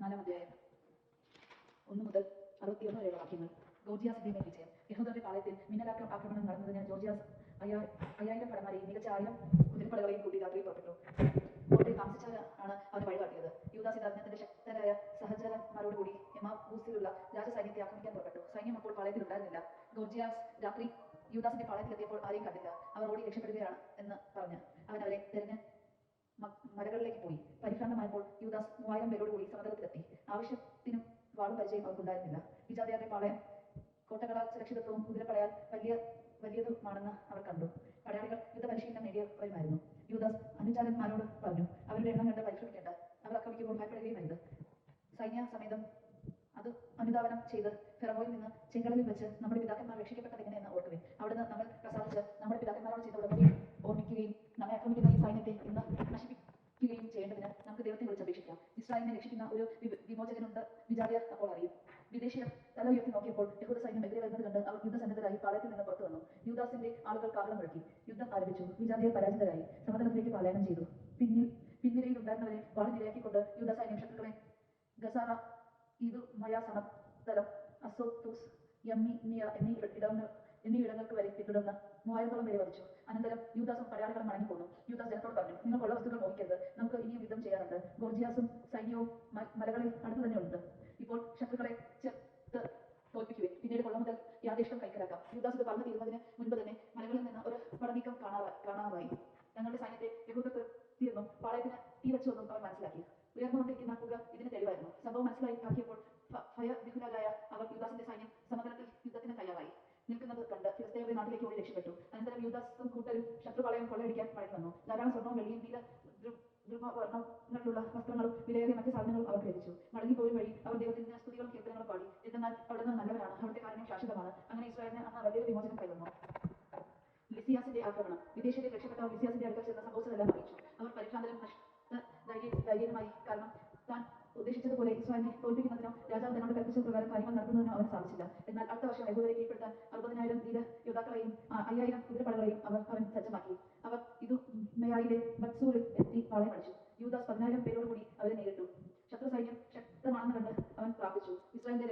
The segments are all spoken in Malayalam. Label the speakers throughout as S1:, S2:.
S1: 4-ാം അധ്യായം 1 മുതൽ 61 വരെയുള്ള വാക്യങ്ങൾ. ഗോർജിയാസിന്റെ മേൽ വിജയം. യഹൂദരുടെ പാളയത്തിൽ മിന്നലാക്രമണം നടന്നതിന് ജോർജിയാസ് 5000 ഭടന്മാരെയും മികച്ച 1000 കുതിരപ്പടകളെയും കൂട്ടി രാത്രി പുറപ്പെട്ടു. കോട്ടയിൽ താമസിച്ചവരാണ് അവന് വഴികാട്ടിയത്. യൂദാസ് ഇത് അറിഞ്ഞ് തന്റെ ശക്തരായ സഹചരന്മാരോടുകൂടി എമാവൂസിലുള്ള രാജസൈന്യത്തെ ആക്രമിക്കാൻ പുറപ്പെട്ടു. സൈന്യം അപ്പോൾ പാളയത്തിൽ ഉണ്ടായിരുന്നില്ല. ഗോർജിയാസ് രാത്രി യൂദാസിന്റെ പാളയത്തിലെത്തിയപ്പോൾ ആരെയും കണ്ടില്ല. അവർ ഓടി രക്ഷപ്പെടുകയാണ് എന്ന് പറഞ്ഞ് അവൻ അവരെ തെരഞ്ഞ് മലകളിലേക്ക് പോയി. പരിഭ്രാന്തമായപ്പോൾ യൂദാസ് 3000 പേരോടുകൂടി സമതലത്തിലെത്തി. ആവശ്യത്തിനും വാളും പരിചയം അവർക്കുണ്ടായിരുന്നില്ല. വിജാതിയരുടെ പാളയം കോട്ടകളാൽ സുരക്ഷിതത്വവും കുതിരപ്പടയാൽ വലിയതുമാണെന്ന് അവർ കണ്ടു. പടയാളികൾ യുദ്ധപരിശീലനം നേടിയവരുമായിരുന്നു. യൂദാസ് അനുചരന്മാരോട് പറഞ്ഞു, അവരുടെ എണ്ണം കണ്ട് പരിഭ്രമിക്കേണ്ട. അവർ ആക്രമിക്കുമ്പോൾ ഭയപ്പെടുകയും അരുത്. സൈന്യസമേതം അത് അനുധാവനം ചെയ്ത് ഫെറവോയിൽ നിന്ന് ചെങ്കടലിൽ വെച്ച് നമ്മുടെ പിതാക്കന്മാർ രക്ഷിക്കപ്പെട്ടത് എങ്ങനെയെന്ന് ഓർക്കുവിൻ. അവിടുന്ന് നമ്മൾ പ്രസാദിച്ച് നമ്മുടെ പിതാക്കന്മാരോട് ചെയ്ത ഉടമ്പടി ഓർമ്മിക്കുകയും നമ്മെ ആക്രമിക്കുന്ന ഈ സൈന്യത്തെ ഇന്ന് നശിപ്പിക്കുകയും ചെയ്യേണ്ടതിന് നമുക്ക് ദൈവത്തെ വിളിച്ചപേക്ഷിക്കാം. ഇസ്രായേലിനെ രക്ഷിക്കുന്ന ഒരു വിമോചകനുണ്ട്. വിജാതിയർ അപ്പോൾ അറിയും. വിദേശിയർ തല ഉയർത്തി നോക്കിയപ്പോൾ യഹൂദ സൈന്യം എതിരെ വരുന്നത് കണ്ട് അവർ യുദ്ധസന്നദ്ധരായി പാളയത്തിൽ നിന്ന് പുറത്തു വന്നു. യൂദാസിന്റെ ആളുകൾ കാഹളം മുഴക്കി. യുദ്ധം ആരംഭിച്ചു. വിജാതിയർ പരാജിതരായി സമതലത്തിലേക്ക് പലായനം ചെയ്തു. പിൻനിരയിൽ ഉണ്ടായിരുന്നവരെ വാളിനിരയാക്കിക്കൊണ്ട് യൂദാ സൈന്യം ശത്രുക്കളെ ഗസാറ, ഇദുമയ സമതലം, അസോത്തൂസ്, യമ്മീനിയ എന്നീ ഇടങ്ങൾക്ക് വരെ പിന്തുടർന്ന് 3000-ഓളം പേരെ വധിച്ചു. അനന്തരം യൂദാസും പടയാളികളും മടങ്ങിപ്പോന്നു. യൂദാസ് ജനത്തോട് പറഞ്ഞു, നിങ്ങൾക്കുള്ള വസ്തുക്കൾ മോഹിക്കരുത്. നമുക്ക് ഇനിയും യുദ്ധം ചെയ്യാനുണ്ട്. ഗോർജിയാസും സൈന്യവും മലകളിൽ അടുത്തു തന്നെ ഉണ്ട്. ഇപ്പോൾ ശത്രുക്കളെ ചെറുത്ത് തോൽപ്പിക്കുവിൻ. പിന്നീട് കൊള്ള മുതൽ യാഥേഷ്ടം കൈക്കലാക്കാം. യൂദാസ് ഇത് പറഞ്ഞു തീരുന്നതിന് മുൻപ് തന്നെ മലകളിൽ നിന്ന് ഒരു പടനീക്കം കാണാറായി. തങ്ങളുടെ സൈന്യത്തെ യഹൂദർ തീർന്നും പാളയത്തിന് തീ വെച്ചൊന്നും അവർ മനസ്സിലാക്കി. ഉയർന്നുകൊണ്ടിരിക്കുന്ന പുക ഇതിന് തെളിവായിരുന്നു. സംഭവം മനസ്സിലാക്കിയപ്പോൾ ഭയവിഹുലരായ അവർ യൂദാസിന്റെ സൈന്യം സമതലത്തിൽ യുദ്ധത്തിന് തയ്യാറായി നിൽക്കുന്നത് കണ്ട് ഫിലിസ്ത്യരുടെ നാട്ടിലേക്ക് ഓടി രക്ഷപ്പെട്ടു. അനന്തരം യൂദാസും കൂട്ടരും ശത്രുപാളയം കൊള്ളയടിക്കാൻ മടങ്ങി വന്നു. ധാരാളം സ്വർണ്ണവും വെള്ളിയും നീല ദ്രുമവർണ്ണങ്ങളിലുള്ള വസ്ത്രങ്ങളും വിലയേറിയ മറ്റ് സാധനങ്ങളും അവർക്ക് ലഭിച്ചു. മടങ്ങിപ്പോയും വഴി അവർ ദൈവത്തിന്റെ സ്തുതികളും കീർത്തനങ്ങളും പാടി. എന്നാൽ അവിടുന്ന് നല്ലവരാണ്, അവിടുത്തെ കാരുണ്യം ശാശ്വതമാണ്. അങ്ങനെ ഇസ്രായേലിന് അന്ന് വലിയൊരു വിമോചനം കൈവന്നു. ലിസിയാസിന്റെ ആക്രമണം. വിദേശികളിൽ രക്ഷപ്പെട്ടവർ ലിസിയാസിന്റെ അടുക്കൽ ചെന്ന് സംഭവിച്ചതെല്ലാം അറിയിച്ചു. അവർ പരിഭ്രാന്തരും ധൈര്യനുമായി. കാരണം താൻ ഉദ്ദേശിച്ചതുപോലെ ഇസ്രായേലിനെ തോൽപ്പിക്കുന്നതിനോ രാജാവ് തന്നോട് കൽപ്പിച്ച പ്രകാരം കാര്യങ്ങൾ നടത്തുന്നതിനോ അവന് സാധിച്ചില്ല. എന്നാൽ അടുത്ത വർഷം യഹൂദരെ കീഴ്പ്പെടുത്താൻ 60000 വീര യോദ്ധാക്കളെയും 5000 കുതിരപ്പടകളെയും അവൻ സജ്ജമാക്കി. അവർ ഇദുമയയിലെ ബത്സൂറിൽ എത്തി പാളയമടിച്ചു. യൂദാസ് 10000 പേരോടുകൂടി അവരെ നേരിട്ടു. ശത്രു സൈന്യം ശക്തമാണെന്ന് കണ്ട് അവൻ പ്രാർത്ഥിച്ചു, ഇസ്രായേലിന്റെ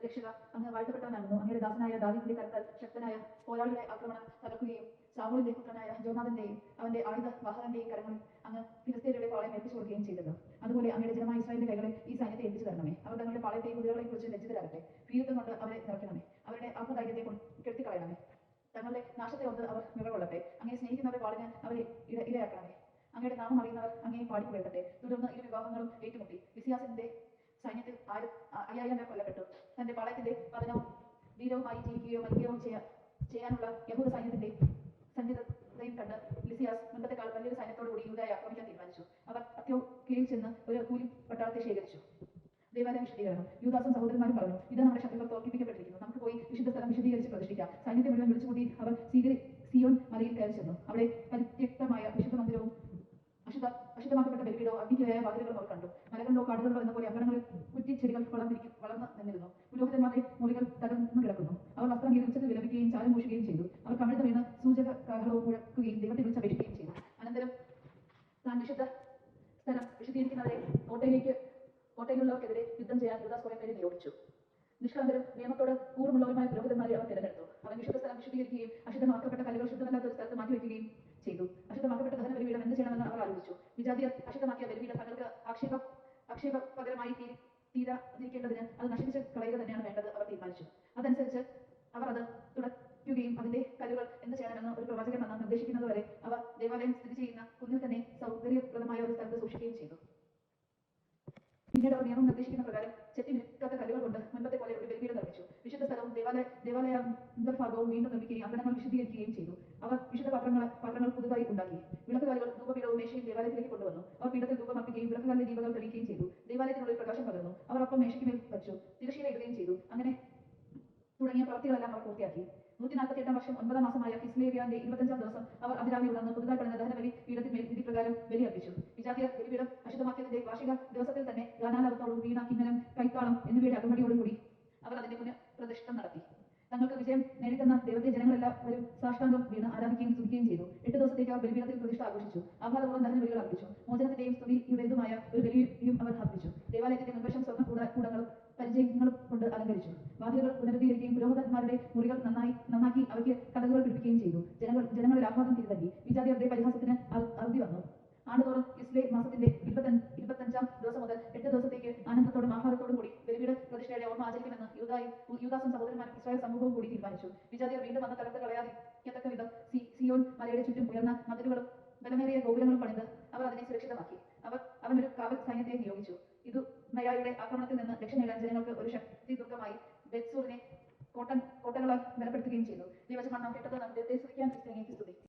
S1: രക്ഷക അങ്ങ് വാഴ്ത്തപ്പെട്ടവനാകുന്നു. അങ്ങയുടെ ദാസനായ ദാവീദിന്റെ കരത്താൽ ശക്തനായ പോരാളികളെ ആക്രമണം തകർക്കുകയും സാമൂലിന്റെ പുത്രനായ ജോനാഥന്റെയും അവന്റെ ആയുധവാഹകന്റെയും കരങ്ങളിൽ അങ്ങ് ഫിലിസ്ത്യരുടെ പാളയം ഏൽപ്പിച്ചു കൊടുക്കുകയും ചെയ്തല്ലോ. അതുപോലെ അങ്ങയുടെ ജനമായ ഇസ്രായേലിന്റെ കൈകളെ ഈ സൈന്യത്തെ ഏൽപ്പിച്ചു തരണമേ. അവർ തങ്ങളുടെ പാളയത്തെയും കുതിരകളെയും കുറിച്ച് ലജ്ജിതരാകട്ടെ. ഭീരുത്വം കൊണ്ട് അവരെ നിറയ്ക്കണമേ. അവരുടെ ആത്മധൈര്യത്തെ കെടുത്തിക്കളയണമേ. തങ്ങളുടെ നാശത്തെ ഓർത്ത് അവർ നിറകൊള്ളട്ടെ. അങ്ങയെ സ്നേഹിക്കുന്നവരുടെ വാളിന് അവരെ ഇരയാക്കണമേ. അങ്ങയുടെ നാമം അറിയുന്നവർ അങ്ങയെ പാടിപ്പുകഴ്ത്തട്ടെ. തുടർന്ന് ഇരു വിവാഹങ്ങളും ഏറ്റുമുട്ടി. ലിസിയാസിന്റെ സൈന്യത്തിൽ 5000 പേർ കൊല്ലപ്പെട്ടു. തന്റെ പാളയത്തിന്റെ പതനവും വീരവുമായി ജീവിക്കുകയോ മരിക്കുകയോ ചെയ്യാനുള്ള യഹൂദ സൈന്യത്തിന്റെ സന്നിധതയും കണ്ട് ലിസിയാസ് മുൻപത്തെക്കാൾ വലിയൊരു സൈന്യത്തോടുകൂടി യൂദയെ ആക്രമിക്കാൻ തീരുമാനിച്ചു. അവർ അത്യോക്യയിൽ ചെന്ന് ഒരു കൂലി പട്ടാളത്തെ ശേഖരിച്ചു. ദേവാലയം വിശദീകരണം. യൂദാസും സഹോദരന്മാരും പറഞ്ഞു, ഇത് നമ്മുടെ ശത്രുക്കൾ തോൽപ്പിക്കപ്പെട്ടിരിക്കുന്നു. നമുക്ക് പോയി വിശുദ്ധ സ്ഥലം വിശദീകരിച്ച് പ്രതിഷ്ഠിക്കാം. സൈന്യത്തെ മുഴുവൻ വിളിച്ചുകൂട്ടി അവർ സിയോൻ മലയിൽ കയറി ചെന്നു. അവിടെ പരിത്യക്തമായ വിശുദ്ധ മന്ദിരവും അശുദ്ധമാക്കപ്പെട്ട ബലിപീഠവും അഗ്നിക്കിരയായ വാതിലുകളും അവർ കണ്ടു. മലകളിലോ കാടുകളിലോ എന്ന പോലെ അങ്കണങ്ങളിൽ കുറ്റിച്ചെടികൾ വളർന്നു നിന്നിരുന്നു. പുരോഹിതന്മാരുടെ മുറികൾ തകർന്നു കിടക്കുന്നു. അവർ വസ്ത്രം കീറി ഉച്ചത്തിൽ വിലപിക്കുകയും ചാരം മൂഷുകയും ചെയ്തു. അവർ കമിഴ്ന്നു വീണ് സൂചക കാഹളവും മുഴക്കുകയും ദൈവത്തെ വിളിച്ചപേക്ഷിക്കുകയും ചെയ്തു. അനന്തരം താൻ വിശുദ്ധ സ്ഥലം വിശദീകരിക്കുന്നവരെ കോട്ടയിലുള്ളവർക്കെതിരെ യുദ്ധം ചെയ്യാൻ യൂദാസ് കുറെ പേരെ നിയോഗിച്ചു. നിഷ്കളങ്കരും നിയമത്തോട് കൂറുമുള്ളവരുമായ പുരോഹിതന്മാരെ അവർ തിരഞ്ഞെടുത്തു. അവൻ വിശുദ്ധ സ്ഥലം വിശദീകരിക്കുകയും അശുദ്ധമാക്കപ്പെട്ട കല്ലുകൾ ശുദ്ധമല്ലാത്ത ഒരു സ്ഥലത്ത് മാറ്റിവെക്കുകയും ചെയ്തു. അശുദ്ധമാക്കപ്പെട്ട ദഹന ബലിപീഠം എന്ത് ചെയ്യണമെന്ന് അവർ ആലോചിച്ചു. വിജാതിയർ അശുദ്ധമാക്കിയ ബലിപീഠം തങ്ങൾക്ക് ആക്ഷേപകരമായി തീരാതിരിക്കേണ്ടതിന് അത് നശിപ്പിച്ച് കളയുക തന്നെയാണ് വേണ്ടത് അവർ തീരുമാനിച്ചു. അതനുസരിച്ച് അവർ അത് തുടയ്ക്കുകയും അതിന്റെ കല്ലുകൾ എന്ത് ചെയ്യണമെന്ന് ഒരു പ്രവാചകൻ വന്ന് നിർദ്ദേശിക്കുന്നതുവരെ അവർ ദേവാലയം സ്ഥിതി ചെയ്യുന്ന കുന്നിൽ തന്നെ സൗകര്യപ്രദമായ ഒരു സ്ഥലത്ത് സൂക്ഷിക്കുകയും ചെയ്തു. പിന്നീട് അവർ നിയമം നിർദ്ദേശിക്കുന്ന പ്രകാരം ചെത്തി മിനുക്കാത്ത കല്ലുകൾ കൊണ്ട് മുൻപത്തെ പോലെ ഒരു ബലിപീഠം നിർമ്മിച്ചു. വിശുദ്ധ സ്ഥലവും ദേവാലയ അന്തർഭാഗവും വീണ്ടും നിർമ്മിക്കുകയും അങ്കണങ്ങൾ വിശദീകരിക്കുകയും ചെയ്തു. അവർ വിശുദ്ധ പാത്രങ്ങൾ പുതുതായി ഉണ്ടാക്കി. വിളക്കുകാലുകൾ ധൂപപീഠവും മേശയും ദേവാലയത്തിലേക്ക് കൊണ്ടുവന്നു. അവർ പീഠത്തിൽ ധൂപം അർപ്പിക്കുകയും വിളക്കുകാലിലെ ദീപകൾ തെളിയിക്കുകയും ചെയ്തു. ദേവാലയത്തിനുള്ളിൽ പ്രകാശം പകർന്നു. അവർ അപ്പം മേശയ്ക്ക് മേൽ വച്ചു. തിരശ്ശീല ഇടുകയും ചെയ്തു. അങ്ങനെ തുടങ്ങിയ പ്രവൃത്തികളെല്ലാം അവർ പൂർത്തിയാക്കി. 148 വർഷം 9 മാസമായ കിസ്ലേവ്യാന്റെ 25 ദിവസം അവർ അതിരാവിലെ ഉണർന്ന് പുതുതായി പണിത ദഹനബലി പീഠത്തിന്മേൽ വിധിപ്രകാരം ബലി അർപ്പിച്ചു. വിജാതിയർ ബലിപീഠം അശുദ്ധമാക്കിയതിന്റെ വാർഷിക ദിവസത്തിൽ തന്നെ ഗാനാലാപത്തോടും വീണ, കിന്നരം, കൈത്താളം എന്നിവയുടെ അകമ്പടിയോടും കൂടി അവർ അതിന്റെ പുനഃപ്രതിഷ്ഠ നടത്തി. തങ്ങൾക്ക് വിജയം നേടിത്തന്ന ദൈവത്തെ ജനങ്ങളെല്ലാവരും സാഷ്ടാംഗം വീണ് ആരാധിക്കുകയും സ്തുതിക്കുകയും ചെയ്തു. 8 ദിവസത്തേക്ക് അവർ ബലിപീഠത്തിൽ പ്രതിഷ്ഠ ആഘോഷിച്ചു. ആഹ്ലാദപൂർവ്വം ദഹനബലികൾ അർപ്പിച്ചു. മോചനത്തിന്റെയും സ്തുതിയുടേതുമായ ഒരു ബലിയും അവർ അർപ്പിച്ചു. ദേവാലയത്തിന്റെ മുൻവശം ആഹ്ലാദം തിരിതല്ലി വിജാതിയരുടെ പരിഹാസത്തിന് അറുതി വന്നു. ആണ്ടുതോറും കിസ്ലെ മാസത്തിന്റെ 25-ാം ദിവസം മുതൽ 8 ദിവസത്തേക്ക് ആനന്ദത്തോടും ആഹ്ലാദത്തോടും കൂടി ബലിപീഠ പ്രതിഷ്ഠയുടെ ഓർമ്മ ആചരിക്കുമെന്ന് യൂദാസും സഹോദരന്മാരും ഇസ്രായേൽ സമൂഹവും കൂടി തീരുമാനിച്ചു. വിജാതിയർ വീണ്ടും വന്ന് തകർത്ത് കളയാതിരിക്കത്തക്ക വിധം സിയോൻ മലയുടെ ചുറ്റും ഉയർന്ന മതിലുകളും ബലമേറിയ ഗോപുരങ്ങളും പണിത് അവർ അതിനെ സുരക്ഷിതമാക്കി. അവൻ ഒരു കാവൽ സൈന്യത്തെ നിയോഗിച്ചു. ഇദുമയായുടെ ആക്രമണത്തിൽ നിന്ന് രക്ഷ നേടാൻ ജനങ്ങൾക്ക് ഒരു